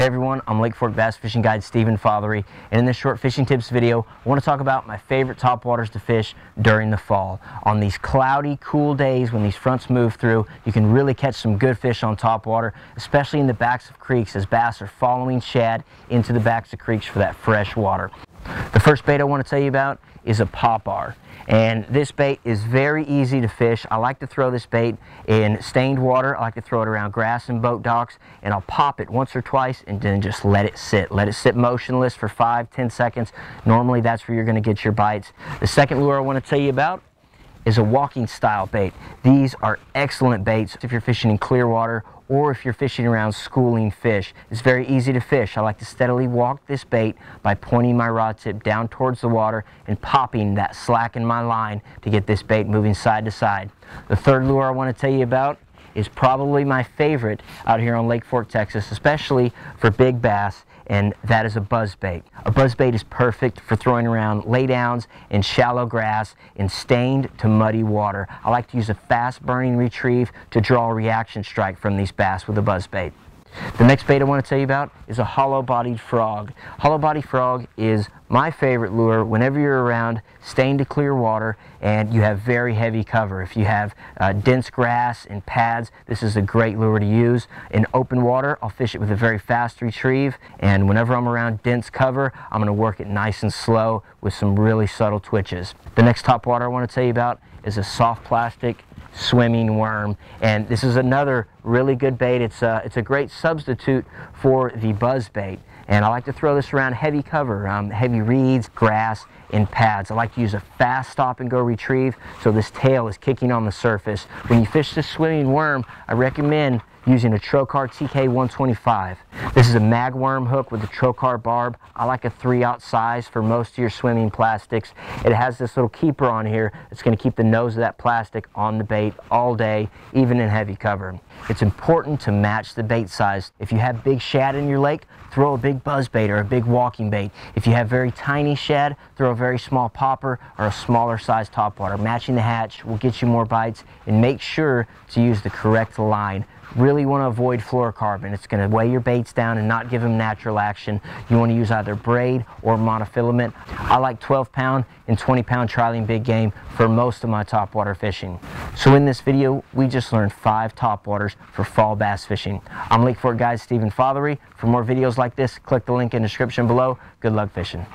Hey everyone, I'm Lake Fork Bass Fishing Guide Stephen Fothery, and in this short fishing tips video, I want to talk about my favorite topwaters to fish during the fall. On these cloudy, cool days when these fronts move through, you can really catch some good fish on topwater, especially in the backs of creeks as bass are following shad into the backs of creeks for that fresh water. The first bait I want to tell you about is a popper. And this bait is very easy to fish. I like to throw this bait in stained water. I like to throw it around grass and boat docks, and I'll pop it once or twice and then just let it sit. Let it sit motionless for 5-10 seconds. Normally that's where you're going to get your bites. The second lure I want to tell you about is a walking style bait. These are excellent baits if you're fishing in clear water or if you're fishing around schooling fish. It's very easy to fish. I like to steadily walk this bait by pointing my rod tip down towards the water and popping that slack in my line to get this bait moving side to side. The third lure I want to tell you about is probably my favorite out here on Lake Fork, Texas, especially for big bass, and that is a buzzbait. A buzzbait is perfect for throwing around laydowns in shallow grass in stained to muddy water. I like to use a fast burning retrieve to draw a reaction strike from these bass with a buzzbait. The next bait I want to tell you about is a hollow-bodied frog. Hollow-bodied frog is my favorite lure whenever you're around stained to clear water and you have very heavy cover. If you have dense grass and pads, this is a great lure to use. In open water, I'll fish it with a very fast retrieve, and whenever I'm around dense cover, I'm going to work it nice and slow with some really subtle twitches. The next topwater I want to tell you about is a soft plastic swimming worm, and this is another really good bait. It's a great substitute for the buzzbait, and I like to throw this around heavy cover, heavy reeds, grass, and pads. I like to use a fast stop and go retrieve so this tail is kicking on the surface. When you fish this swimming worm, I recommend using a Trocar TK125. This is a mag worm hook with a Trocar barb. I like a 3/0 size for most of your swimming plastics. It has this little keeper on here that's going to keep the nose of that plastic on the bait all day, even in heavy cover. It's important to match the bait size. If you have big shad in your lake, throw a big buzzbait or a big walking bait. If you have very tiny shad, throw a very small popper or a smaller size topwater. Matching the hatch will get you more bites, and make sure to use the correct line. Really want to avoid fluorocarbon. It's going to weigh your baits down and not give them natural action. You want to use either braid or monofilament. I like 12-pound and 20-pound trilene big game for most of my topwater fishing. So in this video, we just learned 5 topwaters for fall bass fishing. I'm Lake Fork Guide Stephen Fothery. For more videos like this, click the link in the description below. Good luck fishing.